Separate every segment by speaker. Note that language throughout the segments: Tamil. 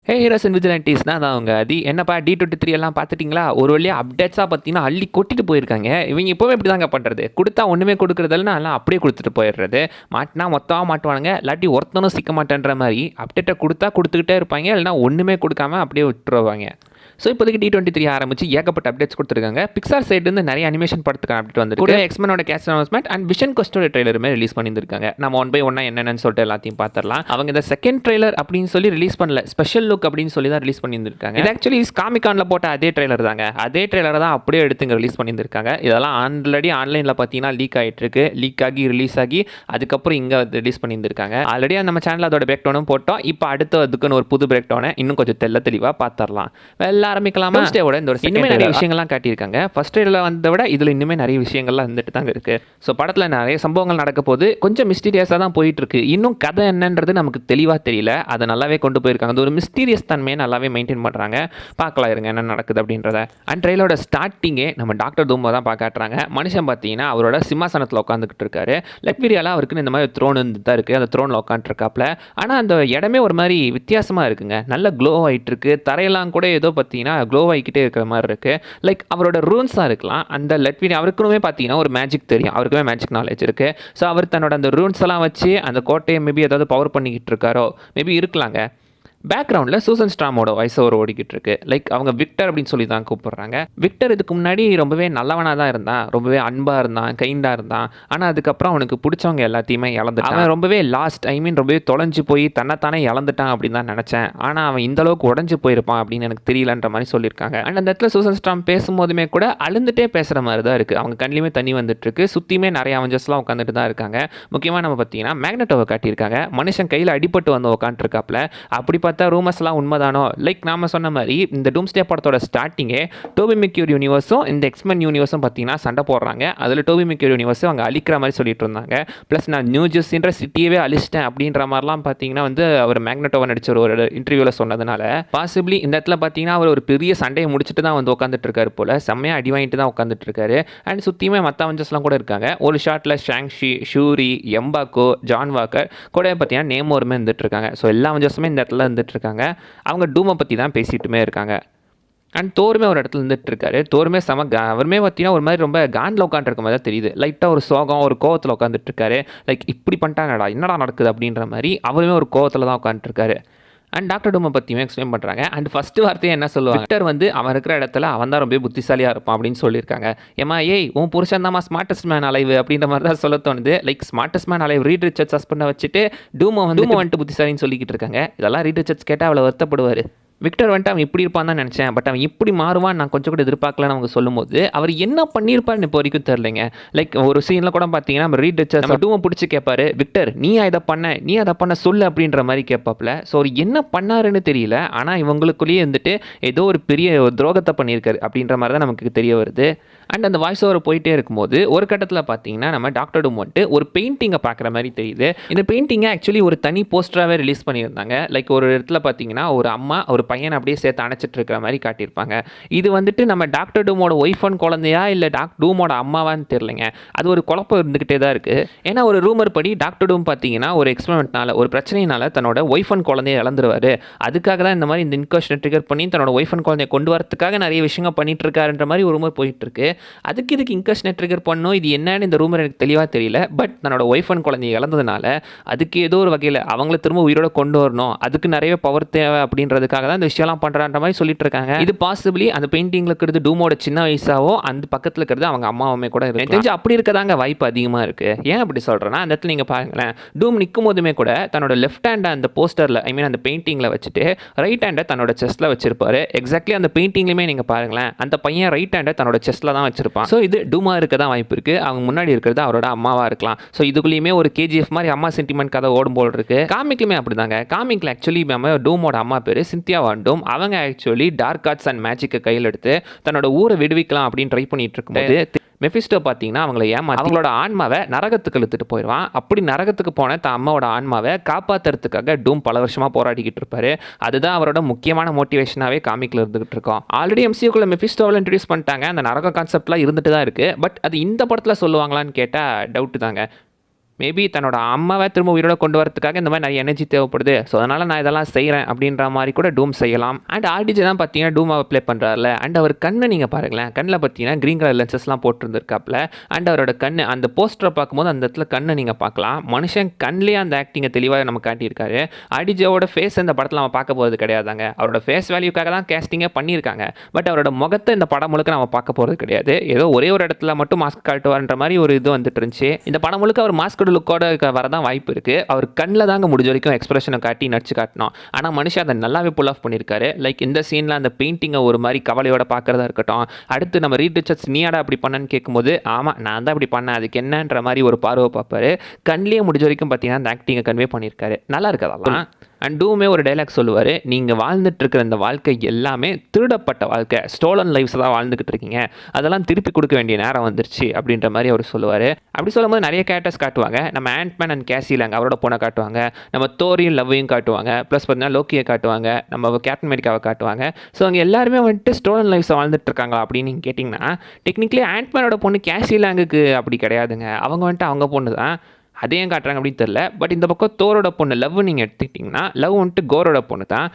Speaker 1: ஹே ஹீரோஸ் அண்ட் விஜிலண்டிஸ்னா தான் அவங்க அது என்னப்பா D23 எல்லாம் பார்த்துட்டிங்களா? ஒரு வழியாக அப்டேட்ஸாக பார்த்தீங்கன்னா அள்ளி கொட்டிட்டு போயிருக்காங்க. இவங்க இப்போவே இப்படி தாங்க பண்ணுறது. கொடுத்தா ஒன்றுமே கொடுக்குறதெல்லாம் எல்லாம் அப்படியே கொடுத்துட்டு போயிடுறது. மாட்டினா மொத்தமாக மாட்டுவானுங்க, இல்லாட்டி ஒருத்தனும் சிக்க மாட்டேன்ற மாதிரி அப்டேட்டை கொடுத்தா கொடுத்துக்கிட்டே இருப்பாங்க, இல்லைனா ஒன்றுமே கொடுக்காம அப்படியே விட்டுருவாங்க. ஸோ இப்போதைக்கு D23 ஆரம்பிச்சு ஏகப்பட்ட அப்டேட்ஸ் கொடுத்துருக்காங்க. பிக்சார் சைட்லேருந்து நிறைய அனிமேஷன் படத்துக்கு அப்டேட் வந்துருக்கு. கூட எக்ஸ்மேனோட கேஸ்ட் அனௌன்ஸ்மெண்ட் அண்ட் விஷன் கொஸ்டோட ட்ரெய்லருமே ரிலீஸ் பண்ணியிருக்காங்க. நம்ம ஒன் பை ஒன்னா என்னென்னு சொல்லிட்டு எல்லாத்தையும் பார்த்துடலாம். அவங்க இந்த செகண்ட் ட்ரெய்லர் அப்படின்னு சொல்லி ரிலீஸ் பண்ணல, ஸ்பெஷல் லுக் அப்படின்னு சொல்லி தான் ரிலீஸ் பண்ணியிருக்காங்க. இது ஆக்சுவலி காமிகானில் போட்ட அதே ட்ரெய்லர் தாங்க. அதே ட்ரெய்லரை தான் அப்படியே எடுத்து இங்கே ரிலீஸ் பண்ணியிருக்காங்க. இதெல்லாம் ஆல்ரெடி ஆன்லைனில் பார்த்தீங்கன்னா லீக் ஆகிட்டு இருக்கு. லீக் ஆகி ரிலீஸ் ஆகி அதுக்கப்புறம் இங்கே ரிலீஸ் பண்ணியிருக்காங்க. ஆல்ரெடி நம்ம சேனல் அதோட பிரேக் டவுனும் போட்டோம். இப்போ அடுத்து அதுக்குன்னு ஒரு புது பிரேக் டவுனை இன்னும் கொஞ்சம் தெளிவாக பார்த்துடலாம். எல்லாம் ஆரம்பிக்கலாமா? இன்னுமே நிறைய விஷயங்கள்லாம் காட்டியிருக்காங்க. ஃபர்ஸ்ட் ட்ரெய்லர்ல வந்ததை விட இதில் இன்னுமே நிறைய விஷயங்கள்லாம் வந்துட்டு தாங்க இருக்கு. ஸோ படத்தில் நிறைய சம்பவங்கள் நடக்க போது கொஞ்சம் மிஸ்டீரியஸாக தான் போயிட்டு இருக்கு. இன்னும் கதை என்னன்றது நமக்கு தெளிவாக தெரியல. அதை நல்லாவே கொண்டு போயிருக்காங்க. அது ஒரு மிஸ்டீரியஸ் தன்மையை நல்லாவே மெயின்டைன் பண்ணுறாங்க. பார்க்கலாம் இருங்க என்ன நடக்குது அப்படின்றத. அண்ட் ட்ரெய்லரோட ஸ்டார்டிங்கே நம்ம டாக்டர் தூமை தான் பார்க்காட்டுறாங்க. மனுஷன் பார்த்தீங்கன்னா அவரோட சிம்மாசனத்தில் உட்காந்துக்கிட்டு இருக்காரு. லெக்வீரியால அவருக்குன்னு இந்த மாதிரி த்ரோன் தான் இருக்குது. அந்த த்ரோனில் உட்காந்துருக்காப்புல. ஆனால் அந்த இடமே ஒரு மாதிரி வித்தியாசமாக இருக்குங்க. நல்ல க்ளோ ஆகிட்டு இருக்கு. தரையெல்லாம் கூட ஏதோ பார்த்தீங்கன்னா க்ளோ ஆகிக்கிட்டே இருக்கிற மாதிரி இருக்குது. லைக் அவரோட ரூன்ஸாக இருக்கலாம். அந்த லெட்வீரியா அவருக்குமே பார்த்தீங்கன்னா ஒரு மேஜிக் தெரியும். அவருக்குமே மேஜிக் நாலேஜ் இருக்குது. ஸோ அவர் தன்னோட அந்த ரூன்ஸ் எல்லாம் வச்சு அந்த கோட்டையை மேபி ஏதாவது பவர் பண்ணிக்கிட்டு இருக்காரோ, மேபி இருக்கலாங்க. பேக்ரவுண்டில் சூசன் ஸ்டாமோட வாய்ஸ் ஓவர் ஓடிக்கிட்டு இருக்கு. லைக் அவங்க விக்டர் அப்படின்னு சொல்லி தான் கூப்பிடுறாங்க. விக்டர் இதுக்கு முன்னாடி ரொம்பவே நல்லவனாக தான் இருந்தான், ரொம்பவே அன்பாக இருந்தான், கைண்டாக இருந்தான். ஆனால் அதுக்கப்புறம் அவனுக்கு பிடிச்சவங்க எல்லாத்தையுமே இழந்துட்டான். அவன் ரொம்பவே ரொம்பவே தொலைஞ்சு போய் தன்னைத்தானே இழந்துட்டான் அப்படின்னு தான் நினச்சேன். ஆனால் அவன் இந்த அளவுக்கு உடஞ்சு போயிருப்பான் அப்படின்னு எனக்கு தெரியலன்ற மாதிரி சொல்லியிருக்காங்க. அண்ட் அந்த இடத்துல சூசன் ஸ்டாம் பேசும்போதுமே கூட அழுந்துட்டே பேசுகிற மாதிரி தான் இருக்குது. அவங்க கண்ணிலுமே தண்ணி வந்துட்டு இருக்கு. சுற்றியுமே நிறைய அவெஞ்சர்ஸ்லாம் உட்காந்துட்டு தான் இருக்காங்க. முக்கியமாக நம்ம பார்த்தீங்கன்னா மேக்னெட்டோவை காட்டியிருக்காங்க. மனுஷன் கையில் அடிபட்டு வந்து உட்காந்துருக்காப்புல. அப்படி பார்த்தா ரூமர்ஸ்லாம் உண்மைதானோ? லைக் நாம சொன்ன மாதிரி இந்த டூம்ஸ்டே படத்தோட ஸ்டார்டிங்கே டோபி மெக்யூரி யூனிவர்ஸும் இந்த எக்ஸ்மென் யூனிவர்ஸும் பார்த்தீங்கன்னா சண்டை போடுறாங்க. அதில் டோபி மெக்யூரி யூனிவர்ஸும் அவங்க அழிக்கிற மாதிரி சொல்லிட்டு இருந்தாங்க. ப்ளஸ் நான் நியூ ஜெர்சின்ற சிட்டியவே அழிச்சிட்டேன் அப்படின்ற மாதிரிலாம் பார்த்தீங்கன்னா வந்து அவர் மேக்னெட்டோவை நடிச்ச ஒரு இன்டர்வியூவில் சொன்னதுனால பாசிபிளி இந்த இடத்துல பார்த்தீங்கன்னா அவர் ஒரு பெரிய சண்டையை முடிச்சுட்டு தான் வந்து உட்காந்துட்டு இருக்காரு போல. செம்மையாக அடி வாங்கிட்டு தான் உட்காந்துட்டு இருக்காரு. அண்ட் சுற்றியுமே மற்ற அவெஞ்சர்ஸ்லாம் கூட இருக்காங்க. ஒரு ஷாட்டில் ஷாங்ஷி, ஷூரி, எம்பாக்கோ, ஜான் வாக்கர் கூட பார்த்தீங்கன்னா நேமோருமே இருந்துட்டு இருக்காங்க. ஸோ எல்லா அவெஞ்சர்ஸுமே இந்த இடத்துல இருந்துட்டு இருக்காங்க. அவங்க டூமை பற்றி தான் பேசிட்டுமே இருக்காங்க. அண்ட் தோருமே ஒரு இடத்துல இருந்துட்டு இருக்காரு. தோருமே அவருமே பார்த்தீங்கன்னா ஒரு மாதிரி ரொம்ப காண்டில் உட்காந்துருக்க மாதிரி தான் தெரியுது. லைட்டாக ஒரு சோகம், ஒரு கோவத்தில் உட்காந்துட்டு இருக்காரு. லைக் இப்படி பண்ணிட்டாங்கடா, என்னடா நடக்குது அப்படின்ற மாதிரி அவருமே ஒரு கோவத்தில் தான் உட்காந்துருக்காரு. அண்ட் டாக்டர் டூமை பற்றியுமே எக்ஸ்பிளைன் பண்ணுறாங்க. அண்ட் ஃபஸ்ட்டு வார்த்தையை என்ன சொல்லுவாங்க, விக்டர் வந்து அவன் இருக்கிற இடத்துல அவன் தான் ரொம்ப புத்திசாலியாக இருப்பான் அப்படின்னு சொல்லியிருக்காங்க. ஏமா உன் புருஷன் தான்மா ஸ்மார்ட்டஸ்ட் மேன் அலைவ் அப்படின்ற மாதிரி தான் சொல்ல தோணுது. Like smartest man alive Reed Richards சஸ்பெண்டை வச்சுட்டு டூமை வந்துட்டு புத்திசாலின்னு சொல்லிக்கிட்டு இருக்காங்க. இதெல்லாம் ரீட் ரிச்சர்ட்ஸ் கேட்டால் அவ்வளோ வருத்தப்படுவார். விக்டர் வந்துட்டு அவன் இப்படி இருப்பான் தான் நினச்சேன், பட் அவன் இப்படி மாறுவான் நான் கொஞ்சம் கூட எதிர்பார்க்கலன்னு அவங்க சொல்லும்போது அவர் என்ன பண்ணியிருப்பாருன்னு இப்போ வரைக்கும் தெரிலங்க. லைக் ஒரு சீனில் கூட பார்த்தீங்கன்னா நம்ம ரீட் ரிச்சர்ட்ஸ் டூமை பிடிச்சி கேட்பாரு, விக்டர் நீ அதை பண்ண சொல்லு அப்படின்ற மாதிரி கேட்பாப்புல. ஸோ அவர் என்ன பண்ணாருன்னு தெரியல. ஆனால் இவங்களுக்குள்ளேயே வந்துட்டு ஏதோ ஒரு பெரிய துரோகத்தை பண்ணியிருக்காரு அப்படின்ற மாதிரி தான் நமக்கு தெரிய வருது. அண்ட் அந்த வாய்ஸ் ஓவர் போயிட்டே இருக்கும்போது ஒரு கட்டத்தில் பார்த்தீங்கன்னா நம்ம டாக்டர் டூம் வந்துட்டு ஒரு பெயிண்டிங்கை பார்க்குற மாதிரி தெரியுது. இந்த பெயிண்டிங்கை ஆக்சுவலி ஒரு தனி போஸ்டராகவே ரிலீஸ் பண்ணியிருந்தாங்க. லைக் ஒரு இடத்துல பார்த்தீங்கன்னா ஒரு அம்மா ஒரு பையனை அப்படியே சேர்த்து அணைச்சிட்டு இருக்கிற மாதிரி காட்டியிருப்பாங்க. இது வந்துட்டு நம்ம டாக்டர் டூமோட ஒய்ஃப் அண்ட் குழந்தையா இல்லை டூமோட அம்மாவான்னு தெரியலைங்க. அது ஒரு குழப்பம் இருந்துகிட்டே தான் இருக்குது. ஏன்னா ஒரு ரூமர் படி டாக்டர் டூம் பார்த்தீங்கன்னா ஒரு எக்ஸ்பெரிமெண்ட்னால ஒரு பிரச்சனையினால தன்னோட ஒய்ஃப் அண்ட் குழந்தைய இழந்துருவாரு. அதுக்காக தான் இந்த மாதிரி இந்த இன்கோஷனை ட்ரிகர் பண்ணி தன்னோட ஒய்ஃப் அண்ட் குழந்தைய கொண்டு வரதுக்காக நிறைய விஷயங்கள் பண்ணிட்டு இருக்காருன்ற மாதிரி ஒரு ரூமர் போயிட்டு இருக்கு. இதுக்கு இன்கோஷனை ட்ரிகர் பண்ணும், இது என்னன்னு இந்த ரூமர் எனக்கு தெளிவாக தெரியல. பட் தன்னோட ஒய்ஃப் அண்ட் குழந்தைய இழந்ததுனால அதுக்கு ஏதோ ஒரு வகையில் அவங்கள திரும்ப உயிரோட கொண்டு வரணும், அதுக்கு நிறைய பவர் தேவை அப்படின்றதுக்காக தான் இந்த விஷயம்லாம் பண்ணுறான்ற மாதிரி சொல்லிட்டு இருக்காங்க. இது பாசிபிளி அந்த பெயிண்டிங்கில் இருக்கிறது டூமோட சின்ன வயசாவோ அந்த பக்கத்தில் இருக்கிறது அவங்க அம்மாவுமே கூட இருக்கு. தெரிஞ்சு அப்படி இருக்கதாங்க வாய்ப்பு அதிகமாக இருக்குது. ஏன் அப்படி சொல்கிறேன்னா அந்த இடத்துல நீங்கள் பாருங்களேன், டூம் நிற்கும் போதுமே கூட தன்னோட லெஃப்ட் ஹேண்டை அந்த போஸ்டரில் அந்த பெயிண்டிங்கில் வச்சுட்டு ரைட் ஹேண்டை தன்னோட செஸ்ட்டில் வச்சிருப்பாரு. எக்ஸாக்ட்லி அந்த பெயிண்டிங்லையுமே நீங்கள் பாருங்களேன், அந்த பையன் ரைட் ஹேண்டை தன்னோட செஸ்ட்டில் தான் வச்சிருப்பான். ஸோ இது டூமா இருக்க தான் வாய்ப்பு இருக்குது. அவங்க முன்னாடி இருக்கிறது அவரோட அம்மாவாக இருக்கலாம். ஸோ இதுக்குள்ளேயுமே ஒரு KGF மாதிரி அம்மா சென்டிமெண்ட் கதை ஓடும் போல் இருக்குது. காமிக்லுமே அப்படி தாங்க. காமிக்கில் ஆக்சுவலி நம்ம டூமோட அம்மா பேர் சிந்தியா வாண்டோம். அவங்க ஆக்சுவலி டார்க் ஆர்ட்ஸ் அண்ட் மேஜிக்கை கையில் எடுத்து தன்னோட ஊரை விடுவிக்கலாம் அப்படின்னு ட்ரை பண்ணிட்டு இருக்கும்போது மெஃபிஸ்டோ பார்த்தீங்கன்னா அவங்கள அவங்களோட ஆன்மாவை நரகத்துக்கு இழுத்துட்டு போயிடுவான். அப்படி நரகத்துக்கு போன தான் அம்மாவோட ஆன்மாவை காப்பாற்றுறதுக்காக டூம் பல வருஷமாக போராடிக்கிட்டு இருப்பாரு. அதுதான் அவரோட முக்கியமான மோட்டிவேஷனாகவே காமிக்கில் இருந்துகிட்டு இருக்கோம். ஆல்ரெடி MCUக்குள்ள மெஃபிஸ்டோவில் இன்ட்ரடியூஸ் பண்ணிட்டாங்க. அந்த நரக கான்செப்ட்லாம் இருந்துட்டு தான் இருக்குது. பட் அது இந்த படத்தில் சொல்லுவாங்களான்னு கேட்டால் டவுட்டு தாங்க. மேபி தன்னோட அம்மாவை திரும்ப உயிரோட கொண்டு வரதுக்காக இந்த மாதிரி நிறைய எனர்ஜி தேவைப்படுது, ஸோ அதனால் நான் இதெல்லாம் செய்கிறேன் அப்படின்ற மாதிரி கூட டூம் செய்யலாம். அண்ட் ஆர்டிஜே தான் பார்த்தீங்கன்னா டூமாவை ப்ளே பண்ணுறாருல. அண்ட் அவர் கண்ணை நீங்கள் பாருங்களேன், கண்ணில் பார்த்தீங்கன்னா க்ரீன் கலர் லென்சஸ்லாம் போட்டுருந்துருக்காப்புல. அண்ட் அவரோட கண் அந்த போஸ்டரை பார்க்கும்போது அந்த இடத்துல கண்ணை நீங்கள் பார்க்கலாம். மனுஷன் கண்லேயே அந்த ஆக்டிங்கை தெளிவாக நம்ம காட்டியிருக்காரு. ஆர்டிஜேவோட ஃபேஸ் இந்த படத்தில் நம்ம பார்க்க போகிறது கிடையாதாங்க. அவரோட ஃபேஸ் வேல்யூக்காக தான் கேஸ்டிங்கே பண்ணியிருக்காங்க. பட் அவரோட முகத்தை இந்த படம் முழுக்க நம்ம பார்க்க போகிறது கிடையாது. ஏதோ ஒரே ஒரு இடத்துல மட்டும் மாஸ்க் காட்டுவார்ன்ற மாதிரி ஒரு இது வந்துட்டு இருந்துச்சு. இந்த படம் முழுக்க அவர் மாஸ்க் லுக்கோட வரதான் வாய்ப்பு இருக்குது. அவர் கண்ணில் தாங்க முடிஞ்ச வரைக்கும் எக்ஸ்பிரஷனை காட்டி நடிச்சு காட்டணும். ஆனால் மனுஷன் அதை நல்லாவே புல் ஆஃப் பண்ணியிருக்காரு. லைக் இந்த சீனில் அந்த பெயிண்டிங்கை ஒரு மாதிரி கவலையோட பார்க்குறதா இருக்கட்டும். அடுத்து நம்ம ரீட் ரிச்சர்ட்ஸ் நீயாடா அப்படி பண்ணன்னு கேட்கும்போது ஆமாம் நான் தான் அப்படி பண்ணேன் அதுக்கு என்னன்ற மாதிரி ஒரு பார்வை பார்ப்பாரு. கண்ணிலேயே முடிஞ்ச வரைக்கும் பார்த்தீங்கன்னா அந்த ஆக்டிங்கை கன்வே பண்ணியிருக்காரு. நல்லா இருக்கதெல்லாம். அண்ட் டூமே ஒரு டைலாக் சொல்லுவார், நீங்கள் வாழ்ந்துட்டு இருக்கிற இந்த வாழ்க்கை எல்லாமே திருடப்பட்ட வாழ்க்கை, ஸ்டோலன் லைஃப்ஸ் தான் வாழ்ந்துக்கிட்டு இருக்கீங்க, அதெல்லாம் திருப்பி கொடுக்க வேண்டிய நேரம் வந்துருச்சு அப்படின்ற மாதிரி அவர் சொல்லுவார். அப்படி சொல்லும்போது நிறைய கேரக்டர்ஸ் காட்டுவாங்க. நம்ம ஆண்ட்மேன் அண்ட் கேசிலாங்க அவரோட பொண்ணை காட்டுவாங்க, நம்ம தோரியும் லவ்வையும் காட்டுவாங்க, ப்ளஸ் பார்த்தீங்கன்னா லோக்கியை காட்டுவாங்க, நம்ம கேப்டன் அமெரிக்காவை காட்டுவாங்க. ஸோ அவங்க எல்லாருமே வந்துட்டு ஸ்டோலன் லைஃப்ஸை வாழ்ந்துட்டு இருக்காங்களா அப்படின்னு நீங்கள் கேட்டிங்கன்னா டெக்னிக்கலி ஆண்ட்மேனோட பொண்ணு கேசிலாங்குக்கு அப்படி கிடையாதுங்க. அவங்க வந்துட்டு அவங்க பொண்ணு தான். அதையும் காட்டுறாங்க அப்படின்னு தெரில. பட் இந்த பக்கம் தோரோட பொண்ணு லவ் நீங்கள் எடுத்துக்கிட்டிங்கன்னா லவ் வந்துட்டு கோரோட பொண்ணு தான்.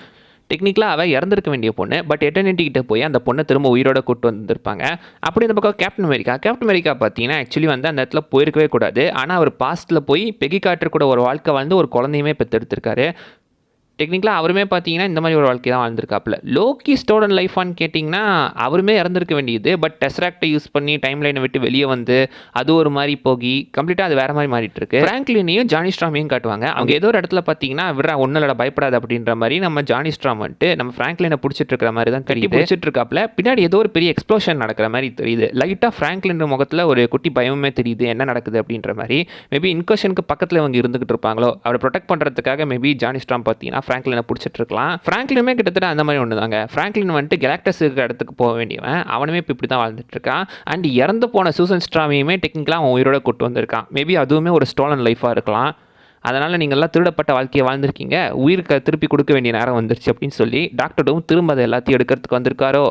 Speaker 1: டெக்னிக்கலாக அவள் இறந்துருக்க வேண்டிய பொண்ணு. பட் எட்டர்னிட்டி கிட்ட போய் அந்த பொண்ணை திரும்ப உயிரோட கூட்டு வந்திருப்பாங்க. அப்படி இந்த பக்கம் கேப்டன் அமெரிக்கா பார்த்தீங்கன்னா ஆக்சுவலி வந்து அந்த இடத்துல போயிருக்கவே கூடாது. ஆனால் அவர் பாஸ்ட்டில் போய் பெகி கார்ட்டர் கூட ஒரு வாழ்க்கை வாழ்ந்து ஒரு குழந்தையுமே பெற்றெடுத்திருக்காரு. டெக்னிக்கலாக அவருமே பார்த்தீங்கன்னா இந்த மாதிரி ஒரு வாழ்க்கை தான் வாழ்ந்துருக்காப்புல. லோக்கி ஸ்டோலன் லைஃபான்னு கேட்டிங்கன்னா அவருமே இறந்துருக்க வேண்டியது. பட் டெஸ்ராக்டை யூஸ் பண்ணி டைம் லைனை விட்டு வெளியே வந்து அது ஒரு மாதிரி போகி கம்ப்ளீட்டாக அது வேறு மாதிரி மாறிட்டு இருக்கு. ஃப்ராங்க்லினையும் ஜானி ஸ்ட்ராமையும் காட்டுவாங்க. அவங்க ஏதோ ஒரு இடத்துல பார்த்தீங்கன்னா விட்றா ஒன்றில் பயப்படாது அப்படின்ற மாதிரி நம்ம ஜானி ஸ்ட்ராம் வந்துட்டு நம்ம ஃப்ராங்க்லினை பிடிச்சிட்டு இருக்கிற மாதிரி தான் கட்டி பிடிச்சிட்டு இருக்காப்புல. பின்னாடி ஏதோ ஒரு பெரிய எக்ஸ்ப்ளோஷன் நடக்கிற மாதிரி தெரியுது. லைட்டாக ஃப்ராங்க்லின் முகத்தில் ஒரு குட்டி பயமே தெரியுது என்ன நடக்குது அப்படின்ற மாதிரி. மேபி இன்கோஷனுக்கு பக்கத்தில் அவங்க இருந்துகிட்டு இருப்பாங்களோ அவரை ப்ரொடெக்ட் பண்ணுறதுக்காக மேபி ஜானி ஸ்ட்ராம் பார்த்தீங்கன்னா ஃப்ராங்க்லினை பிடிச்சிட்டு இருக்கலாம். ஃப்ராங்க்லினுமே கிட்டத்தட்ட அந்த மாதிரி ஒன்று தாங்க. ஃப்ராங்க்லின் வந்துட்டு கெலாக்டஸ் இருக்கிற இடத்துக்கு போக வேண்டியவன், அவனுமே இப்போ இப்படி தான் வாழ்ந்துட்டு இருக்கான். அண்ட் இறந்து போன சூசன் ஸ்ட்ராமையுமே டெக்னிக்கலாக அவன் உயிரோட கூட்டு வந்திருக்கான். மேபி அதுவுமே ஒரு ஸ்டோலன் லைஃபாக இருக்கலாம். அதனால் நீங்கள்லாம் திருடப்பட்ட வாழ்க்கையை வாழ்ந்துருக்கீங்க, உயிருக்கு திருப்பி கொடுக்க வேண்டிய நேரம் வந்துருச்சு அப்படின்னு சொல்லி டாக்டர் டூம் திரும்ப அதை எல்லாத்தையும் எடுக்கிறதுக்கு வந்திருக்காரோ.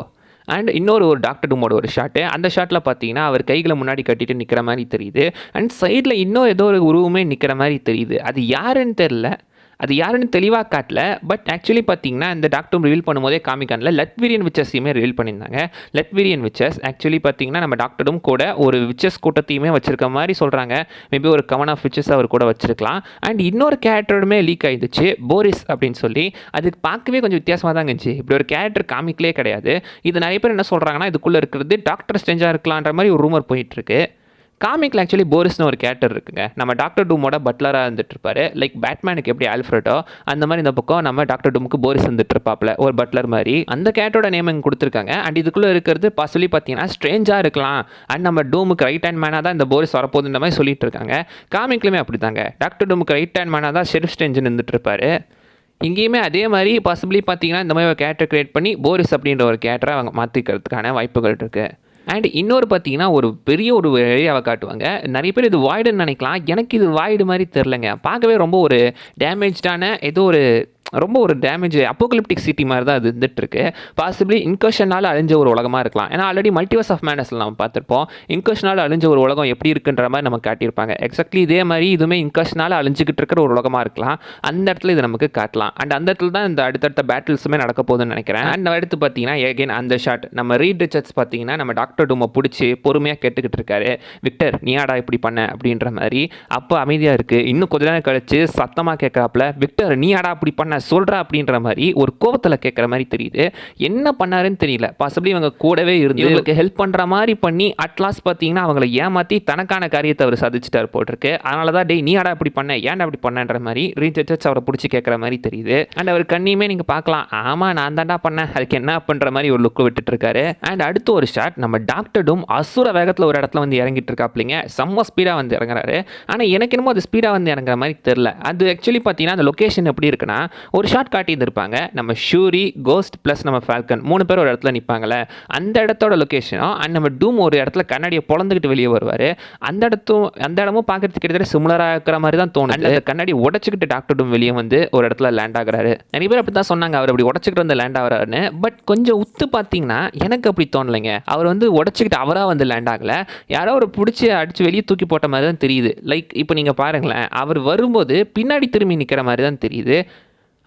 Speaker 1: அண்ட் இன்னொரு டாக்டர் டூமோட ஒரு ஷாட்டு. அந்த ஷாட்டில் பார்த்தீங்கன்னா அவர் கைகளை முன்னாடி கட்டிட்டு நிற்கிற மாதிரி தெரியுது. அண்ட் சைடில் இன்னும் ஏதோ ஒரு உருவமே நிற்கிற மாதிரி தெரியுது. அது யாருன்னு தெரில, அது யாருன்னு தெளிவாக காட்டல. பட் ஆக்சுவலி பார்த்தீங்கன்னா இந்த டாக்டர் ரிவீல் பண்ணும்போதே காமிக்கானில் லெட்வீரியன் விச்சஸையுமே ரிவீல் பண்ணியிருந்தாங்க. லெட்வீரியன் விச்சஸ் ஆக்சுவலி பார்த்தீங்கன்னா நம்ம டாக்டரும் கூட ஒரு விச்சஸ் கூட்டத்தையுமே வச்சிருக்க மாதிரி சொல்கிறாங்க. மேபி ஒரு கவன் ஆஃப் விச்சஸ் அவர் கூட வச்சிருக்கலாம். அண்ட் இன்னொரு கேரக்டருமே லீக் ஆகிடுச்சு, போரிஸ் அப்படின்னு சொல்லி. அதுக்கு பார்க்கவே கொஞ்சம் வித்தியாசமாக தான் இருந்துச்சு. இப்படி ஒரு கேரக்டர் காமிக்கலே கிடையாது. இது நிறைய பேர் என்ன சொல்கிறாங்கன்னா இதுக்குள்ளே இருக்கிறது டாக்டர் ஸ்ட்ரேஞ்சா இருக்கலான்ற மாதிரி ஒரு ரூமர் போயிட்டுருக்கு. காமிக்கில் ஆக்சுவலி போரிஸ்னு ஒரு கேரக்டர் இருக்குங்க. நம்ம டாக்டர் டூமோட பட்லராக இருந்துட்டு இருப்பாரு. லைக் பேட்மேனுக்கு எப்படி ஆல்ஃப்ரெட்டோ அந்த மாதிரி இந்த பக்கம் நம்ம டாக்டர் டூமுக்கு போரிஸ் இருந்துட்டு இருப்பாப்ல ஒரு பட்லர் மாதிரி. அந்த கேரக்டரோட நேம் இங்கே கொடுத்துருக்காங்க. அண்ட் இதுக்குள்ளே இருக்கிறது பாசிபிளி பார்த்தீங்கன்னா ஸ்ட்ரேஞ்சாக இருக்கலாம். அண்ட் நம்ம டூமுக்கு ரைட் ஹேண்ட் மேனாக தான் இந்த போரிஸ் வரப்போகுதுன்ற மாதிரி சொல்லிட்டு இருக்காங்க. காமிக்லையுமே அப்படி தாங்க. டாக்டர் டூமுக்கு ரைட் ஹேண்ட் மேனாக தான் ஷெரிஃப் ஸ்ட்ரேஞ்சுன்னு இருந்துட்டு இருப்பாரு. இங்கேயுமே அதே மாதிரி பாசிபிளி பார்த்தீங்கன்னா இந்த மாதிரி ஒரு கேரக்டர் கிரியேட் பண்ணி போரிஸ் அப்படின்ற ஒரு கேரக்டரை அவங்க மாற்றிக்கிறதுக்கான வாய்ப்புகள் இருக்குது. அண்ட் இன்னொரு பார்த்தீங்கன்னா ஒரு பெரிய ஒரு ஏரியாவை காட்டுவாங்க. நிறைய பேர் இது வாய்டுன்னு நினைக்கலாம். எனக்கு இது வாய்டு மாதிரி தெரிலங்க. பார்க்கவே ரொம்ப ஒரு டேமேஜ்டான ஏதோ ஒரு ரொம்ப ஒரு டேமேஜ் அப்போகலிப்டிக் சிட்டி மாதிரி தான் அது இருந்துட்டு இருக்கு. பாசிபிளி இன்கர்ஷனால் அழிஞ்ச ஒரு உலகமாக இருக்கலாம். ஏன்னா ஆல்ரெடி மல்டிவர்ஸ் ஆஃப் மேனஸில் நம்ம பார்த்துருப்போம். இன்கர்ஷனால் அழிஞ்ச ஒரு உலகம் எப்படி இருக்குன்ற மாதிரி நம்ம காட்டியிருப்பாங்க. எக்ஸாக்ட்லி இதே மாதிரி இதுவுமே இன்கர்ஷனால் அழிஞ்சிக்கிட்டு இருக்கிற ஒரு உலகமாக இருக்கலாம். அந்த இடத்துல இது நமக்கு காட்டலாம். அண்ட் அந்த இடத்துல தான் இந்த அடுத்தடுத்த பேட்டில்ஸுமே நடக்க போகுதுன்னு நினைக்கிறேன். அண்ட் அடுத்து பார்த்தீங்கன்னா எகைன் அந்த ஷாட் நம்ம ரீட் ரிச்சர்ட்ஸ் பார்த்தீங்கன்னா நம்ம டாக்டர் டூமை பிடிச்சி பொறுமையாக கேட்டுக்கிட்டு இருக்காரு. விக்டர் நீயாடா இப்படி பண்ண அப்படின்ற மாதிரி. அப்போ அமைதியாக இருக்குது. இன்னும் கொஞ்ச நேரம் கழிச்சு சத்தமாக கேட்குறாப்புல, விக்டர் நீயாடா அப்படி பண்ண சொல்கிறா அப்படின்ற மாதிரி ஒரு கோபத்தில் கேட்குற மாதிரி தெரியுது. என்ன பண்ணாருன்னு தெரியல. பாசிபிளி இவங்க கூடவே இருந்து இவங்களுக்கு ஹெல்ப் பண்ணுற மாதிரி பண்ணி அட்லாஸ்ட் பார்த்தீங்கன்னா அவங்கள ஏமாற்றி தனக்கான காரியத்தை அவர் சாதிச்சுட்டார் போட்டிருக்கு. அதனால தான் டேய் நீயாடா அப்படி பண்ண, ஏன்டா அப்படி பண்ணன்ற மாதிரி ரீசர்ச்சர்ஸ் அவரை பிடிச்சி கேட்குற மாதிரி தெரியுது. அண்ட் அவர் கண்ணியுமே நீங்கள் பார்க்கலாம், ஆமாம் நான் தாண்டா பண்ணேன், அதுக்கு என்ன பண்ணுற மாதிரி ஒரு லுக்கு விட்டுட்டு இருக்காரு. அண்ட் அடுத்து ஒரு ஷாட் நம்ம டாக்டர் டூம் அசுர வேகத்தில் ஒரு இடத்துல வந்து இறங்கிட்டு இருக்காப்லிங்க. செம்ம ஸ்பீடாக வந்து இறங்குறாரு. ஆனால் எனக்கு என்னமோ அது ஸ்பீடாக வந்து இறங்குற மாதிரி தெரில. அது ஆக்சுவலி பார்த்தீங்கன்னா அந்த லொக்கேஷன் எப்படி இருக்குன்னா ஒரு ஷாட் காட்டியிருந்திருப்பாங்க. நம்ம ஷூரி, கோஸ்ட் ப்ளஸ் நம்ம ஃபால்கன் 3 பேர் ஒரு இடத்துல நிற்பாங்கள்ல, அந்த இடத்தோட லொக்கேஷனும் அண்ட் நம்ம டூம் ஒரு இடத்துல கண்ணாடியை பொளந்துக்கிட்டு வெளியே வருவார். அந்த இடமும் பார்க்குறதுக்கு கிட்டத்தட்ட சிமிலராக இருக்கிற மாதிரி தான் தோணுது. அந்த கண்ணாடி உடச்சிக்கிட்டு டாக்டர் டூம் வெளியே வந்து ஒரு இடத்துல லேண்ட் ஆகுறாரு. நிறைய பேர் அப்படி தான் சொன்னாங்க அவர் அப்படி உடச்சிக்கிட்டு வந்து லேண்ட் ஆகிறாருன்னு. பட் கொஞ்சம் உத்து பார்த்தீங்கன்னா எனக்கு அப்படி தோணலைங்க. அவர் வந்து உடச்சிக்கிட்டு அவராக வந்து லேண்ட் ஆகலை, யாரோ ஒரு பிடிச்சி அடித்து வெளியே தூக்கி போட்ட மாதிரி தான் தெரியுது. லைக் இப்போ நீங்கள் பாருங்களேன், அவர் வரும்போது பின்னாடி திரும்பி நிற்கிற மாதிரி தான் தெரியுது.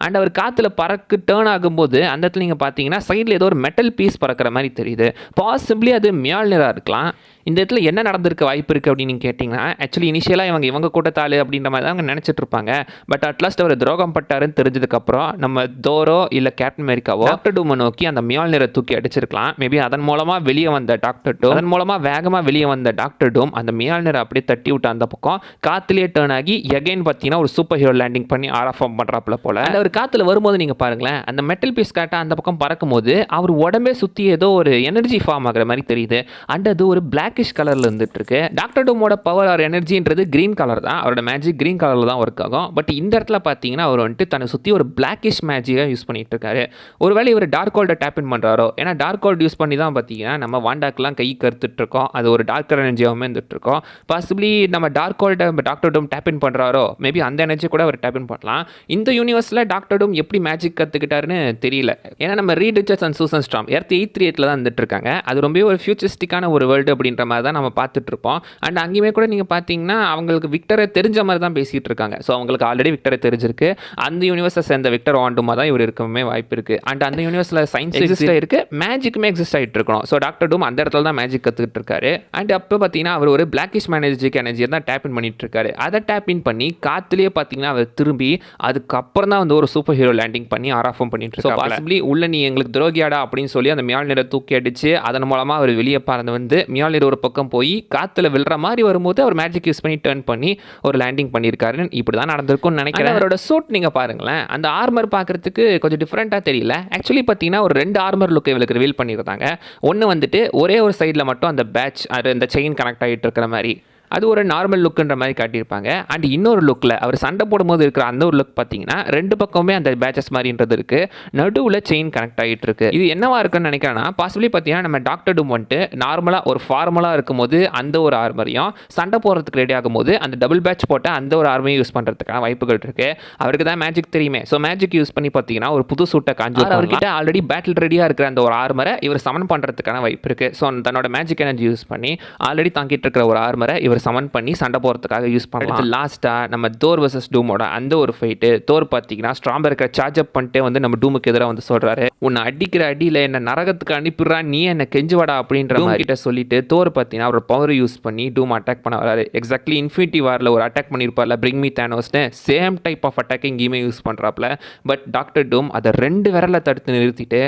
Speaker 1: அண்ட் அவர் காற்றுல பறக்கு டேர்ன் ஆகும்போது அந்த இடத்துல நீங்கள் பார்த்தீங்கன்னா சைடில் ஏதோ ஒரு மெட்டல் பீஸ் பறக்கிற மாதிரி தெரியுது. பாசிபிளி அது மியால்னிராக இருக்கலாம். இந்த இடத்துல என்ன நடந்திருக்க வாய்ப்பு இருக்குது அப்படின்னு நீங்கள் கேட்டிங்கன்னா, ஆக்சுவலி இனிஷியலாக இவங்க கூட்டத்தாள் அப்படின்ற மாதிரி தான் அவங்க நினச்சிட்டு இருப்பாங்க. பட் அட்லாஸ்ட் அவர் துரோகம் பட்டாருன்னு தெரிஞ்சதுக்கப்புறம் நம்ம தோரோ இல்லை கேப்டன் அமெரிக்காவோ டாக்டர் டூமை நோக்கி அந்த மியால்னிரை தூக்கி அடிச்சிருக்கலாம். மேபி அதன் மூலமாக வெளியே வந்த டாக்டர் டூம், அதன் மூலமாக வேகமாக வெளியே வந்த டாக்டர் டூம் அந்த மியால்னிரை அப்படியே தட்டி விட்டு அந்த பக்கம் காற்றுலேயே டேர்ன் ஆகி எகைன் பார்த்தீங்கன்னா ஒரு சூப்பர் ஹீரோ லேண்டிங் பண்ணி ஆர்எஃப்எம் பண்ணுறாப்புல போல. அவர் காற்றுல வரும்போது நீங்கள் பாருங்களேன், அந்த மெட்டல் பீஸ் காட்டாக அந்த பக்கம் பறக்கும்போது அவர் உடம்பே சுற்றி ஏதோ ஒரு எனர்ஜி ஃபார்ம் ஆகிற மாதிரி தெரியுது. அண்ட் அது ஒரு பிளாக்கிஷ் கலரில் இருந்துட்டு இருக்கு. டாக்டர் டூமோட பவர் ஆர் எனர்ஜின்றது கிரீன் கலர் தான், அவரோட மேஜிக் கிரீன் கலரில் தான் ஒர்க் ஆகும். பட் இந்த இடத்துல பார்த்தீங்கன்னா அவர் வந்துட்டு தன்னை சுற்றி ஒரு பிளாக்கிஷ் மேஜிக்காக யூஸ் பண்ணிட்டு இருக்காரு. ஒருவேளை இவர் டார்க் ஹோல்டை டேப் இன் பண்ணுறாரோ, ஏன்னா டார்க் ஹோல்ட் யூஸ் பண்ணி தான் பார்த்தீங்கன்னா நம்ம வாண்டாக்கெலாம் கை கருத்துட்டு இருக்கோம், அது ஒரு டார்க்கர் எனர்ஜியாகவே இருந்துட்டு இருக்கோம். பாசிபிளி நம்ம டார்க் ஹோல்டை டாக்டர் டூம் டேப் இன் பண்ணுறாரோ, மேபி அந்த எனர்ஜி கூட அவர் டேப் இன் பண்ணலாம். இந்த யூனிவர்ஸில் டாக்டர் டூம் எப்படி மேஜிக் கற்றுக்கிட்டாருன்னு தெரியல. ஏன்னா நம்ம Reed Richards and Susan Storm Earth 838 தான் வந்துட்டு இருக்காங்க. அது ரொம்ப ஒரு ஃபியூச்சரிஸ்டிக்கான ஒரு வேர்ல்டு அப்படின்ற மாதிரி தான் நம்ம பார்த்துட்டு இருப்போம். அண்ட் அங்கேயுமே கூட நீங்கள் பார்த்தீங்கன்னா அவங்களுக்கு விக்டரை தெரிஞ்ச மாதிரி தான் பேசிகிட்டு இருக்காங்க. ஸோ அவங்களுக்கு ஆல்ரெடி விக்டரை தெரிஞ்சிருக்கு. அந்த யூனிவர்ஸை சேர்ந்த விக்டர் வாண்டுமா தான் இவர் இருக்கவே வாய்ப்பு இருக்குது. அண்ட் அந்த யூனிவர்ஸில் சயின்ஸ் எக்ஸிஸ்ட் ஆகிருக்கு, மேஜிக்குமே எக்ஸிஸ்ட் ஆகிட்டு இருக்கணும். ஸோ டாக்டர் டூம் அந்த இடத்துல தான் மேஜிக் கற்றுக்கிட்டு இருக்காரு. அண்ட் அப்போ பார்த்தீங்கன்னா அவர் ஒரு பிளாக்கிஷ் மேஜிக் எனர்ஜியை தான் டேப் இன் பண்ணிட்டு இருக்காரு. அதை டேப் இன் பண்ணி காத்துலேயே பார்த்தீங்கன்னா அவர் திரும்பி அதுக்கப்புறம் தான் வந்து ஒரு சூப்பர் ஹீரோ லேண்டிங் பண்ணி ஆர்எஃப்எம் பண்ணிட்டு இருக்காரு. பாசிபிளி உள்ள நீ எங்களுக்கு துரோகியாடா அப்படின்னு சொல்லி அந்த மியால்னிரை தூக்கி அடிச்சு அதன் மூலமாக அவர் வெளியே பறந்து வந்து மியால்னிர் ஒரு பக்கம் போய் காற்றுல விழுற மாதிரி வரும்போது அவர் மேஜிக் யூஸ் பண்ணி டர்ன் பண்ணி ஒரு லேண்டிங் பண்ணியிருக்காரு. இப்படி தான் நடந்திருக்கும்னு நினைக்கிறேன். அவரோட சூட் நீங்கள் பாருங்களேன், அந்த ஆர்மர் பார்க்குறதுக்கு கொஞ்சம் டிஃப்ரெண்ட்டாக தெரியல. ஆக்சுவலி பார்த்தீங்கன்னா ஒரு 2 ஆர்மர் லுக் இவளுக்கு ரிவீல் பண்ணியிருந்தாங்க. ஒன்று வந்துட்டு ஒரே ஒரு சைடில் மட்டும் அந்த பேட்ச் அது இந்த செயின் கனெக்ட் ஆகிட்டு இருக்கிற மாதிரி, அது ஒரு நார்மல் லுக்குன்ற மாதிரி காட்டியிருப்பாங்க. அண்ட் இன்னொரு லுக்கில் அவர் சண்டை போடும்போது இருக்கிற அந்த ஒரு லுக் பார்த்தீங்கன்னா 2 பக்கமே அந்த பேச்சஸ் மாதிரின்றது இருக்குது, நடுவில் செயின் கனெக்ட் ஆகிட்டு இருக்கு. இது என்னவா இருக்குன்னு நினைக்கிறேன்னா பாசிபிளி பார்த்தீங்கன்னா நம்ம டாக்டர் டூம் வந்துட்டு நார்மலாக ஒரு ஃபார்மலாக இருக்கும்போது அந்த ஒரு ஆர்மரையும் சண்டை போடுறதுக்கு ரெடி ஆகும்போது அந்த டபுள் பேட்ச் போட்ட அந்த ஒரு ஆர்மையும் யூஸ் பண்ணுறதுக்கான வாய்ப்புகள் இருக்குது. அவருக்கு தான் மேஜிக் தெரியுமே. ஸோ மேஜிக் யூஸ் பண்ணி பார்த்தீங்கன்னா ஒரு புது சூட்டை காஞ்சி அவர்கிட்ட ஆல்ரெடி பேட்டில் ரெடியாக இருக்கிற அந்த ஒரு ஆர்மரை இவர் சமன் பண்ணுறதுக்கான வாய்ப்பு இருக்குது. ஸோ தன்னோட மேஜிக் எனர்ஜி யூஸ் பண்ணி ஆல்ரெடி தாங்கிட்டு இருக்கிற ஒரு ஆர்மரை இவர் சமன் பண்ணி சண்டை போகிறதுக்காக யூஸ் பண்ணலாம். லாஸ்ட்டாக நம்ம தோர் வர்சஸ் டூமோட அந்த ஒரு ஃபைட்டு, தோர் பார்த்தீங்கன்னா ஸ்ட்ராம்பர் இருக்கிற சார்ஜ் அப் பண்ணிட்டே வந்து நம்ம டூமுக்கு எதிராக வந்து சொல்கிறாரு, உன்னை அடிக்கிற அடியில் என்ன நரகத்துக்கு அனுப்பிடுறா, நீ என்ன கெஞ்சுவாடா அப்படின்ற மாதிரி கிட்ட சொல்லிட்டு தோர் பார்த்தீங்கன்னா அவரோட பவர் யூஸ் பண்ணி டூம் அட்டாக் பண்ண வராரு. எக்ஸாக்ட்லி இன்ஃபினிட்டி வாரில் ஒரு அட்டாக் பண்ணியிருப்பார்ல பிரிங் மீ தானோஸ்னு, சேம் டைப் ஆஃப் அட்டாக் இங்கேயுமே யூஸ் பண்ணுறாப்புல. பட் டாக்டர் டூம் அதை 2 விரலை தடுத்து நிறுத்திட்டு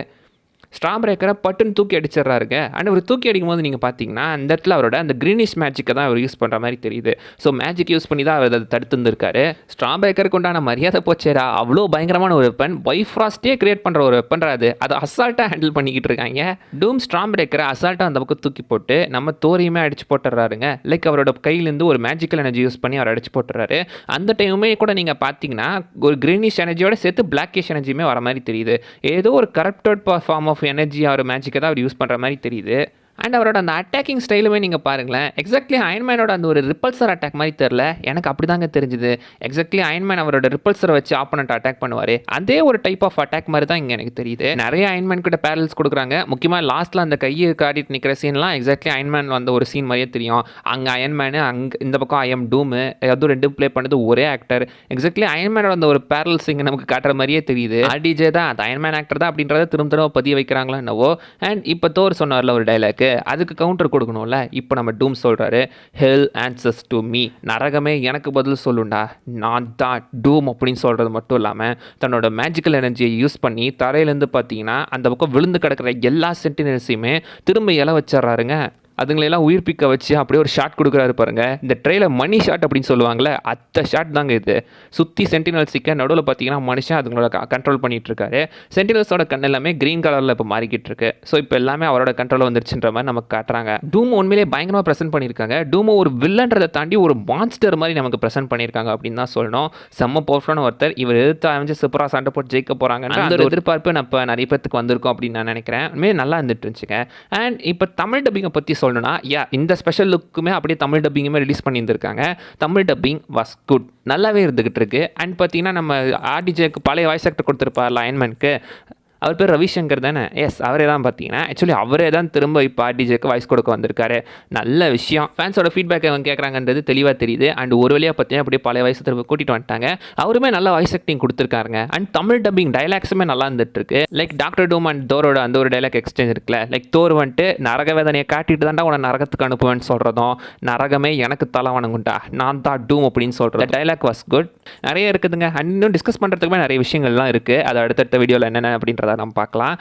Speaker 1: ஸ்ட்ராம் பிரேக்கரை பட்டுன்னு தூக்கி அடிச்சிடறாருங்க. அண்ட் அவர் தூக்கி அடிக்கும் போது நீங்கள் பார்த்தீங்கன்னா அந்த இடத்துல அவரோட அந்த கிரீனிஷ் மேஜிக்கை தான் அவர் யூஸ் பண்ணுற மாதிரி தெரியுது. ஸோ மேஜிக் யூஸ் பண்ணி தான் அவர் அதை தடுத்து இருந்திருக்காரு. ஸ்ட்ராம் பிரேக்கருக்கு உண்டான மரியாதை போச்சேரா, அவ்வளோ பயங்கரமான ஒரு வெப்பன், வைஃப்ராஸ்டே கிரியேட் பண்ணுற ஒரு வெப்பன்றாது, அதை அசால்ட்டாக ஹேண்டில் பண்ணிக்கிட்டு இருக்காங்க. டூம் ஸ்ட்ராம் பிரேக்கரை அசால்ட்டாக அந்த பக்கம் தூக்கி போட்டு நம்ம தோரையுமே அடிச்சு போட்டுறாருங்க. லைக் அவரோட கையிலேருந்து ஒரு மேஜிக்கல் எனர்ஜி யூஸ் பண்ணி அவர் அடிச்சு போட்டுறாரு. அந்த டைமுமே கூட நீங்கள் பார்த்தீங்கன்னா ஒரு கிரீனிஷ் எனர்ஜியோட சேர்த்து பிளாக்கிஷ் எனர்ஜியுமே வர மாதிரி தெரியுது. ஏதோ ஒரு கரப்டட் ஃபார்ம் ஆஃப் எனர்ஜி அவர் மேஜிக்கை தான் அவர் யூஸ் பண்ணுற மாதிரி தெரியுது. அண்ட் அவரோட அந்த அட்டாக்கிங் ஸ்டைலுமே நீங்கள் பாருங்களேன், எக்ஸாக்ட்லி அயன்மேனோட அந்த ஒரு ரிப்பல்சர் அட்டாக் மாதிரி தெரில, எனக்கு அப்படி தாங்க தெரிஞ்சுது. எக்ஸாக்ட்லி அயன்மேன் அவரோட ரிப்பல்சரை வச்சு ஆப்போனண்ட் அட்டாக் பண்ணுவார், அதே ஒரு டைப் ஆஃப் அட்டாக் மாதிரி தான் இங்கே எனக்கு தெரியுது. நிறைய அயன்மேன் கிட்ட பேரல்ஸ் கொடுக்குறாங்க. முக்கியமாக லாஸ்ட்டில் அந்த கையை காட்டிட்டு நிற்கிற சீன்லாம் எக்ஸாக்ட்லி அயன்மேன் வந்த ஒரு சீன் மாதிரியே தெரியும். அங்கே அயன்மேனு, அங்கே இந்த பக்கம் ஐஎம் டூமு, அதுவும் 2 ப்ளே பண்ணது ஒரே ஆக்டர். எக்ஸாக்ட்லி அயன்மேனோட அந்த ஒரு பேரல்ஸ் இங்கே நமக்கு காட்டுற மாதிரியே தெரியுது. ஆர்டிஜே தான் அந்த அயன்மேன் ஆக்டர் தான் அப்படின்றத திரும்ப பதிய வைக்கிறாங்களோ என்னவோ. அண்ட் இப்போ தோர் சொன்னார்ல ஒரு டைலாக், அதுக்கு கவுண்டர் கொடுக்கணும்ல. இப்போ நம்ம டூம் சொல்கிறாரு, ஹெல் ஆன்சர்ஸ் டு மீ, நரகமே எனக்கு பதில் சொல்லுண்டா, நான் தான் டூம் அப்படின்னு சொல்கிறது மட்டும் இல்லாமல் தன்னோட மேஜிக்கல் எனர்ஜியை யூஸ் பண்ணி தரையிலேருந்து பார்த்தீங்கன்னா அந்த பக்கம் விழுந்து கிடக்கிற எல்லா சென்டினல்ஸையுமே திரும்ப இலை வச்சிட்றாருங்க. அதுங்களெல்லாம் உயிர்ப்பிக்க வச்சு அப்படியே ஒரு ஷாட் கொடுக்குறாரு பாருங்க. இந்த ட்ரெயில மணி ஷாட் அப்படின்னு சொல்லுவாங்கள்ல, அந்த ஷாட் தாங்க இது. சுற்றி சென்டினல்ஸிக்க நடுவில் பார்த்தீங்கன்னா மனுஷன் அதுங்களோட கண்ட்ரோல் பண்ணிட்டு இருக்காரு. சென்டினல்ஸோட கண் எல்லாமே கிரீன் கலரில் இப்போ மாறிக்கிட்டு இருக்கு. ஸோ இப்போ எல்லாமே அவரோட கண்ட்ரோல் வந்துருச்சுன்ற மாதிரி நமக்கு காட்டுறாங்க. டூமோ உண்மையிலே பயங்கரமாக ப்ரெசென்ட் பண்ணியிருக்காங்க. டூமோ ஒரு வில்லன்றதை தாண்டி ஒரு மான்ஸ்டர் மாதிரி நமக்கு ப்ரெசென்ட் பண்ணியிருக்காங்க அப்படின்னு தான் சொல்லணும். செம்ம பவர்ஃபுல்லான ஒருத்தர். இவர் எதிர்த்து அமைஞ்சு சூப்பராக சண்டை போட்டு ஜெயிக்க போகிறாங்க. அந்த ஒரு எதிர்பார்ப்பு நம்ம நிறைய பேருக்கு வந்திருக்கும் அப்படின்னு நான் நினைக்கிறேன். உண்மையே நல்லா இருந்துட்டு இருந்துச்சுங்க. அண்ட் இப்போ தமிழ் டப்பிங்கை பற்றி சொல்லணும்னா இந்த ஸ்பெஷல் லுக்குமே அப்படியே தமிழ் டப்பிங்குமே ரிலீஸ் பண்ணியிருந்திருக்காங்க. தமிழ் டப்பிங் வாஸ் குட், நல்லாவே இருந்துகிட்டு இருக்கு. அண்ட் பார்த்தீங்கன்னா நம்ம ஆர்டிஜேக்கு பழைய வாய்ஸ் ஆக்டர் கொடுத்துருப்பார் அயன்மேனுக்கு, அவர் பேர் ரவிசங்கர் தானே? எஸ், அவரே தான். பார்த்தீங்கன்னா ஆக்சுவலி அவரே தான் திரும்ப இப்போ ஆர்டிஜேக்கு வாய்ஸ் கொடுக்க வந்திருக்காரு. நல்ல விஷயம். ஃபேன்ஸோட ஃபீட்பேக் அவங்க கேட்குறாங்கன்றது தெளிவாக தெரியுது. அண்ட் ஒரு வழியாக பார்த்தீங்கன்னா அப்படியே பழைய வாய்ஸ் திரும்ப கூட்டிகிட்டு வந்துட்டாங்க. அவருமே நல்ல வாய்ஸ் ஆக்டிங் கொடுத்துருக்காருங்க. அண்ட் தமிழ் டப்பிங் டைலாக்ஸுமே நல்லா இருந்துட்டு இருக்கு. லைக் டாக்டர் டூம் அண்ட் தோரோட அந்த ஒரு டைலாக் எக்ஸ்சேஞ்ச் இருக்குல்ல, லைக் தோர் வந்துட்டு நரக வேதனையை காட்டிட்டு தாண்டா உன நரகத்துக்கு அனுப்புவேன்னு சொல்கிறதும், நரகமே எனக்கு தலை வணங்குண்டா நான் தான் டூம் அப்படின்னு சொல்கிறது. Dialogue was good. நிறைய இருக்குதுங்க. அண்ட் இன்னும் டிஸ்கஸ் பண்ணுறதுக்குமே நிறைய விஷயங்கள்லாம் இருக்குது. அது அடுத்தடுத்த வீடியோவில் என்னென்ன அப்படின்றத நம்ம பார்க்கலாம்.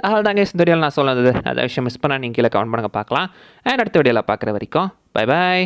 Speaker 1: அவ்வளோதாங்க இந்த வீடியோவில் நான் சொன்னது. அதை விஷயம் மிஸ் பண்ணால் நீங்கள் கீழே கமெண்ட் பண்ணுங்க பார்க்கலாம். அண்ட் அடுத்த வீடியோவில் பார்க்குற வரைக்கும் பை பாய்.